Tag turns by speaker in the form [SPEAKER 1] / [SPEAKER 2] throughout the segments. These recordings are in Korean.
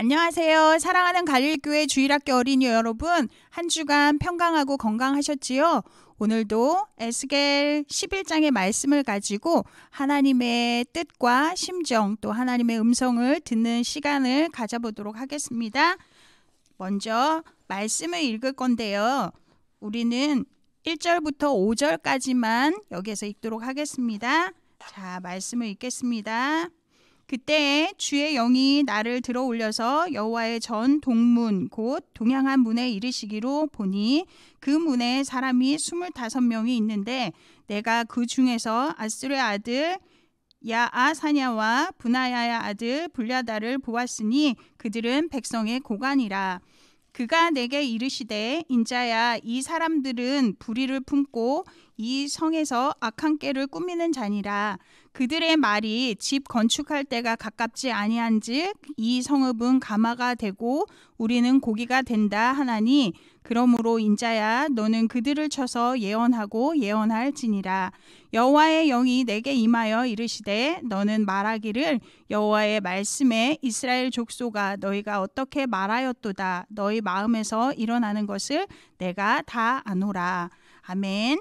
[SPEAKER 1] 안녕하세요. 사랑하는 갈릴교회 주일학교 어린이 여러분, 한 주간 평강하고 건강하셨지요? 오늘도 에스겔 11장의 말씀을 가지고 하나님의 뜻과 심정 또 하나님의 음성을 듣는 시간을 가져보도록 하겠습니다. 먼저 말씀을 읽을 건데요. 우리는 1절부터 5절까지만 여기에서 읽도록 하겠습니다. 자, 말씀을 읽겠습니다. 그때에 주의 영이 나를 들어 올려서 여호와의 전 동문 곧 동양한 문에 이르시기로 보니 그 문에 사람이 25명이 있는데 내가 그 중에서 아스루의 아들 야아사냐와 브나야의 아들 불야다를 보았으니 그들은 백성의 고관이라. 그가 내게 이르시되 인자야, 이 사람들은 불의를 품고 이 성에서 악한 꾀를 꾸미는 자니라. 그들의 말이 집 건축할 때가 가깝지 아니한즉 이 성읍은 가마가 되고 우리는 고기가 된다 하나니, 그러므로 인자야, 너는 그들을 쳐서 예언하고 예언할지니라. 여호와의 영이 내게 임하여 이르시되 너는 말하기를 여호와의 말씀에 이스라엘 족속아, 너희가 어떻게 말하였도다. 너희 마음에서 일어나는 것을 내가 다 아노라. 아멘.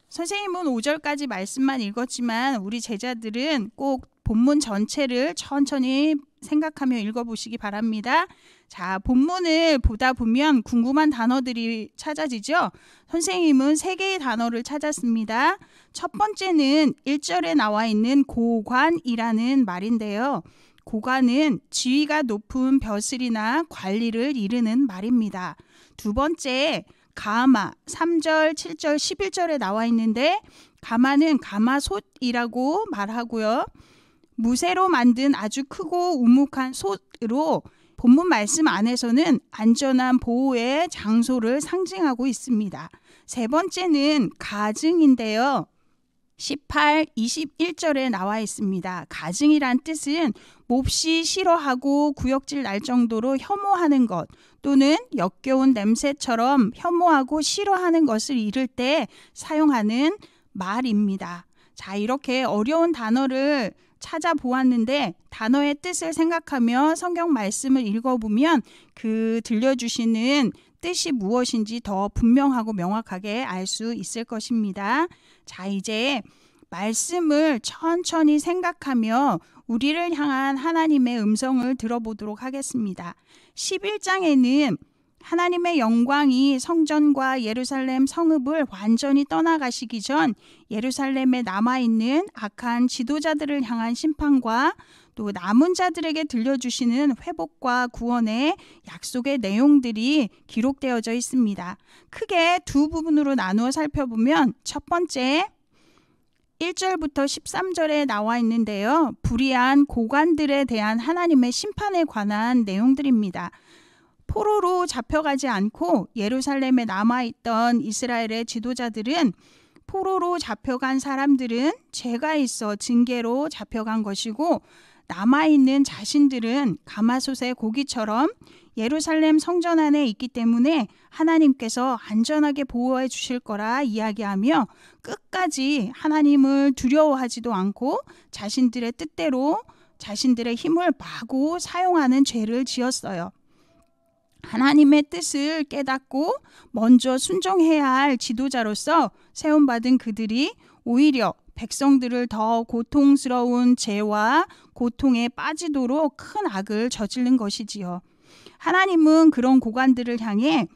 [SPEAKER 1] 선생님은 5절까지 말씀만 읽었지만 우리 제자들은 꼭 본문 전체를 천천히 생각하며 읽어보시기 바랍니다. 자, 본문을 보다 보면 궁금한 단어들이 찾아지죠? 선생님은 3개의 단어를 찾았습니다. 첫 번째는 1절에 나와 있는 고관이라는 말인데요. 고관은 지위가 높은 벼슬이나 관리를 이르는 말입니다. 두 번째, 가마, 3절, 7절, 11절에 나와 있는데 가마는 가마솥이라고 말하고요. 무쇠로 만든 아주 크고 우묵한 솥으로 본문 말씀 안에서는 안전한 보호의 장소를 상징하고 있습니다. 세 번째는 가증인데요. 18, 21절에 나와 있습니다. 가증이란 뜻은 몹시 싫어하고 구역질 날 정도로 혐오하는 것 또는 역겨운 냄새처럼 혐오하고 싫어하는 것을 이를 때 사용하는 말입니다. 자, 이렇게 어려운 단어를 찾아보았는데 단어의 뜻을 생각하며 성경 말씀을 읽어보면 그 들려주시는 뜻이 무엇인지 더 분명하고 명확하게 알 수 있을 것입니다. 자, 이제 말씀을 천천히 생각하며 우리를 향한 하나님의 음성을 들어보도록 하겠습니다. 11장에는 하나님의 영광이 성전과 예루살렘 성읍을 완전히 떠나가시기 전 예루살렘에 남아있는 악한 지도자들을 향한 심판과 또 남은 자들에게 들려주시는 회복과 구원의 약속의 내용들이 기록되어져 있습니다. 크게 두 부분으로 나누어 살펴보면 첫 번째 1절부터 13절에 나와 있는데요. 불의한 고관들에 대한 하나님의 심판에 관한 내용들입니다. 포로로 잡혀가지 않고 예루살렘에 남아있던 이스라엘의 지도자들은 포로로 잡혀간 사람들은 죄가 있어 징계로 잡혀간 것이고 남아있는 자신들은 가마솥의 고기처럼 예루살렘 성전 안에 있기 때문에 하나님께서 안전하게 보호해 주실 거라 이야기하며 끝까지 하나님을 두려워하지도 않고 자신들의 뜻대로 자신들의 힘을 마구 사용하는 죄를 지었어요. 하나님의 뜻을 깨닫고 먼저 순종해야 할 지도자로서 세움받은 그들이 오히려 백성들을 더 고통스러운 죄와 고통에 빠지도록 큰 악을 저지른 것이지요. 하나님은 그런 고관들을 향해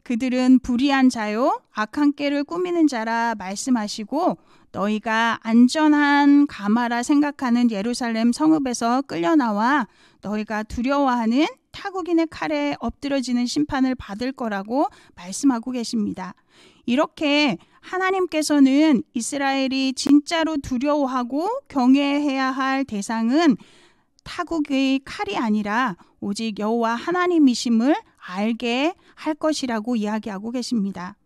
[SPEAKER 1] 그들은 불의한 자요 악한 꾀를 꾸미는 자라 말씀하시고 너희가 안전한 가마라 생각하는 예루살렘 성읍에서 끌려나와 너희가 두려워하는 타국인의 칼에 엎드러지는 심판을 받을 거라고 말씀하고 계십니다. 이렇게 하나님께서는 이스라엘이 진짜로 두려워하고 경외해야 할 대상은 타국의 칼이 아니라 오직 여호와 하나님이심을 알게 할 것이라고 이야기하고 계십니다.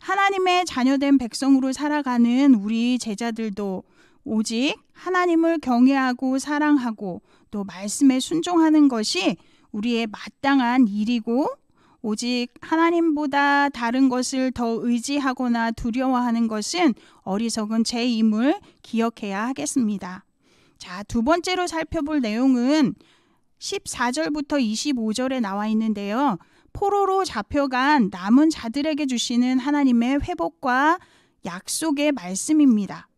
[SPEAKER 1] 하나님의 자녀된 백성으로 살아가는 우리 제자들도 오직 하나님을 경외하고 사랑하고 또 말씀에 순종하는 것이 우리의 마땅한 일이고 오직 하나님보다 다른 것을 더 의지하거나 두려워하는 것은 어리석은 죄임을 기억해야 하겠습니다. 자, 두 번째로 살펴볼 내용은 14절부터 25절에 나와 있는데요. 포로로 잡혀간 남은 자들에게 주시는 하나님의 회복과 약속의 말씀입니다.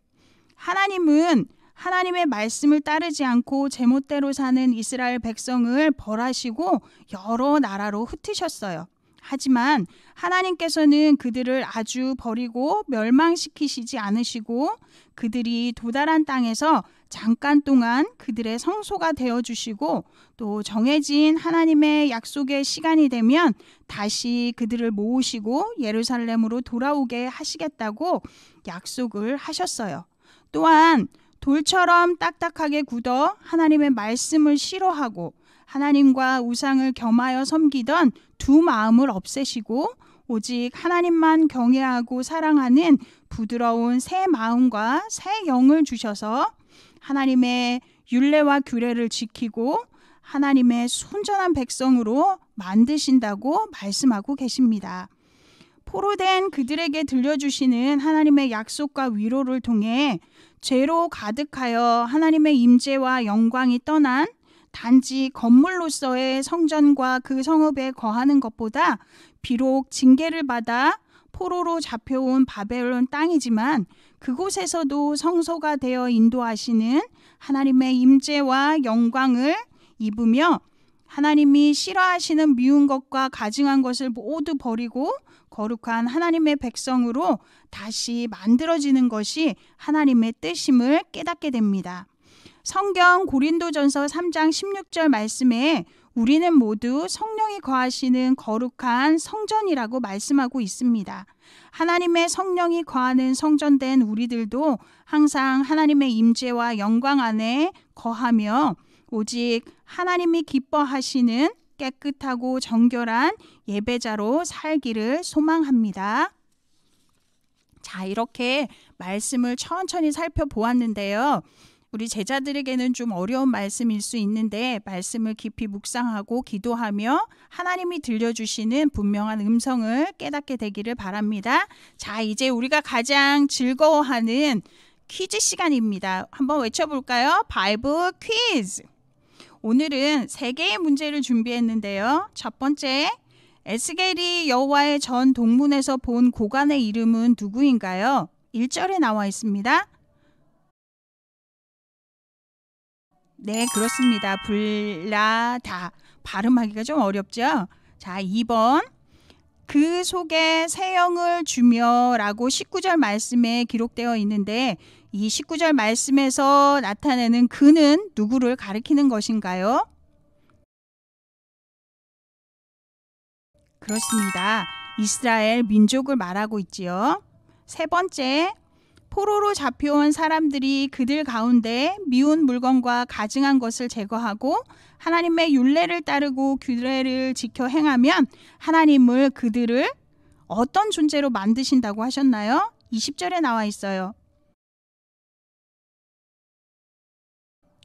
[SPEAKER 1] 하나님은 하나님의 말씀을 따르지 않고 제멋대로 사는 이스라엘 백성을 벌하시고 여러 나라로 흩으셨어요. 하지만 하나님께서는 그들을 아주 버리고 멸망시키시지 않으시고 그들이 도달한 땅에서 잠깐 동안 그들의 성소가 되어주시고 또 정해진 하나님의 약속의 시간이 되면 다시 그들을 모으시고 예루살렘으로 돌아오게 하시겠다고 약속을 하셨어요. 또한 돌처럼 딱딱하게 굳어 하나님의 말씀을 싫어하고 하나님과 우상을 겸하여 섬기던 두 마음을 없애시고 오직 하나님만 경외하고 사랑하는 부드러운 새 마음과 새 영을 주셔서 하나님의 율례와 규례를 지키고 하나님의 순전한 백성으로 만드신다고 말씀하고 계십니다. 포로된 그들에게 들려주시는 하나님의 약속과 위로를 통해 죄로 가득하여 하나님의 임재와 영광이 떠난 단지 건물로서의 성전과 그 성읍에 거하는 것보다 비록 징계를 받아 포로로 잡혀온 바벨론 땅이지만 그곳에서도 성소가 되어 인도하시는 하나님의 임재와 영광을 입으며 하나님이 싫어하시는 미운 것과 가증한 것을 모두 버리고 거룩한 하나님의 백성으로 다시 만들어지는 것이 하나님의 뜻임을 깨닫게 됩니다. 성경 고린도전서 3장 16절 말씀에 우리는 모두 성령이 거하시는 거룩한 성전이라고 말씀하고 있습니다. 하나님의 성령이 거하는 성전된 우리들도 항상 하나님의 임재와 영광 안에 거하며 오직 하나님이 기뻐하시는 깨끗하고 정결한 예배자로 살기를 소망합니다. 자, 이렇게 말씀을 천천히 살펴보았는데요. 우리 제자들에게는 좀 어려운 말씀일 수 있는데 말씀을 깊이 묵상하고 기도하며 하나님이 들려주시는 분명한 음성을 깨닫게 되기를 바랍니다. 자, 이제 우리가 가장 즐거워하는 퀴즈 시간입니다. 한번 외쳐볼까요? 바이블 퀴즈. 오늘은 3개의 문제를 준비했는데요. 첫 번째, 에스겔이 여호와의 전 동문에서 본 고관의 이름은 누구인가요? 1절에 나와 있습니다. 네, 그렇습니다. 블라다. 발음하기가 좀 어렵죠? 자, 2번. 그 속에 새 영을 주며 라고 19절 말씀에 기록되어 있는데 이 19절 말씀에서 나타내는 그는 누구를 가리키는 것인가요? 그렇습니다. 이스라엘 민족을 말하고 있지요. 세 번째, 포로로 잡혀온 사람들이 그들 가운데 미운 물건과 가증한 것을 제거하고 하나님의 율례를 따르고 규례를 지켜 행하면 하나님을 그들을 어떤 존재로 만드신다고 하셨나요? 20절에 나와 있어요.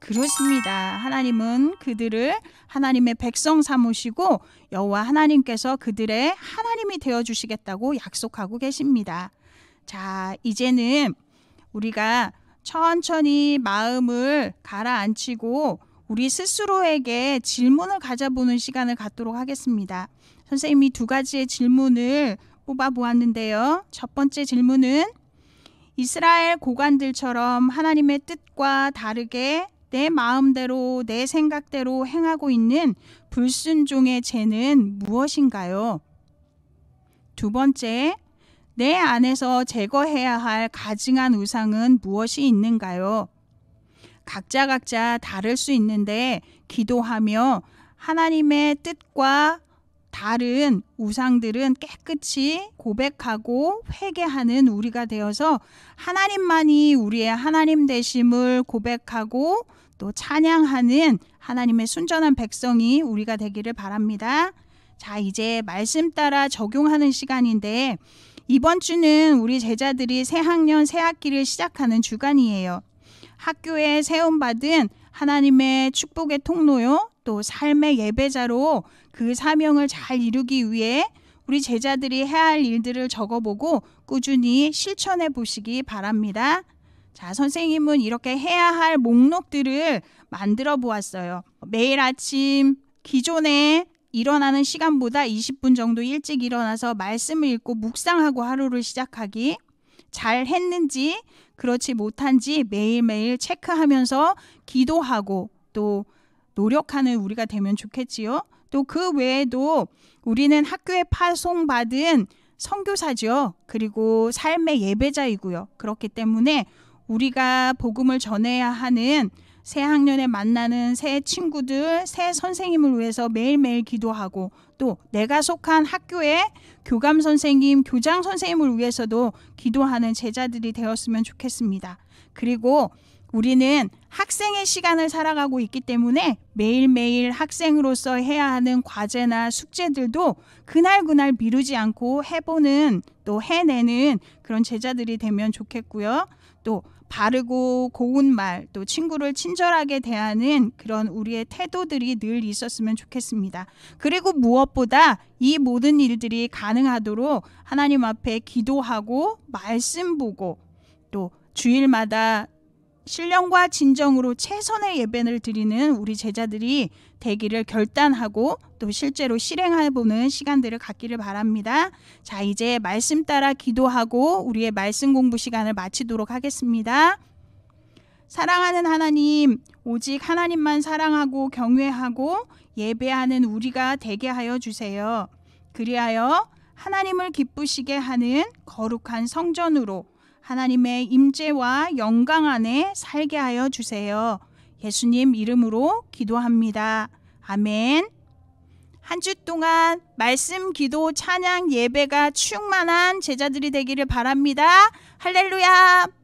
[SPEAKER 1] 그렇습니다. 하나님은 그들을 하나님의 백성 삼으시고 여호와 하나님께서 그들의 하나님이 되어주시겠다고 약속하고 계십니다. 자, 이제는 우리가 천천히 마음을 가라앉히고 우리 스스로에게 질문을 가져보는 시간을 갖도록 하겠습니다. 선생님이 2가지의 질문을 뽑아보았는데요. 첫 번째 질문은 이스라엘 고관들처럼 하나님의 뜻과 다르게 내 마음대로 내 생각대로 행하고 있는 불순종의 죄는 무엇인가요? 두 번째, 내 안에서 제거해야 할 가증한 우상은 무엇이 있는가요? 각자 다를 수 있는데 기도하며 하나님의 뜻과 다른 우상들은 깨끗이 고백하고 회개하는 우리가 되어서 하나님만이 우리의 하나님 되심을 고백하고 또 찬양하는 하나님의 순전한 백성이 우리가 되기를 바랍니다. 자, 이제 말씀 따라 적용하는 시간인데 이번 주는 우리 제자들이 새학년 새학기를 시작하는 주간이에요. 학교에 세움받은 하나님의 축복의 통로요, 또 삶의 예배자로 그 사명을 잘 이루기 위해 우리 제자들이 해야 할 일들을 적어보고 꾸준히 실천해 보시기 바랍니다. 자, 선생님은 이렇게 해야 할 목록들을 만들어 보았어요. 매일 아침 기존에 일어나는 시간보다 20분 정도 일찍 일어나서 말씀을 읽고 묵상하고 하루를 시작하기. 잘 했는지 그렇지 못한지 매일매일 체크하면서 기도하고 또 노력하는 우리가 되면 좋겠지요. 또 그 외에도 우리는 학교에 파송받은 선교사죠. 그리고 삶의 예배자이고요. 그렇기 때문에 우리가 복음을 전해야 하는 새 학년에 만나는 새 친구들, 새 선생님을 위해서 매일매일 기도하고 또 내가 속한 학교의 교감 선생님, 교장 선생님을 위해서도 기도하는 제자들이 되었으면 좋겠습니다. 그리고 우리는 학생의 시간을 살아가고 있기 때문에 매일매일 학생으로서 해야 하는 과제나 숙제들도 그날 미루지 않고 해보는 또 해내는 그런 제자들이 되면 좋겠고요. 또 바르고 고운 말, 또 친구를 친절하게 대하는 그런 우리의 태도들이 늘 있었으면 좋겠습니다. 그리고 무엇보다 이 모든 일들이 가능하도록 하나님 앞에 기도하고 말씀 보고 또 주일마다 신령과 진정으로 최선의 예배를 드리는 우리 제자들이 되기를 결단하고 또 실제로 실행해보는 시간들을 갖기를 바랍니다. 자, 이제 말씀 따라 기도하고 우리의 말씀 공부 시간을 마치도록 하겠습니다. 사랑하는 하나님, 오직 하나님만 사랑하고 경외하고 예배하는 우리가 되게 하여 주세요. 그리하여 하나님을 기쁘시게 하는 거룩한 성전으로 하나님의 임재와 영광 안에 살게 하여 주세요. 예수님 이름으로 기도합니다. 아멘. 한 주 동안 말씀, 기도, 찬양, 예배가 충만한 제자들이 되기를 바랍니다. 할렐루야.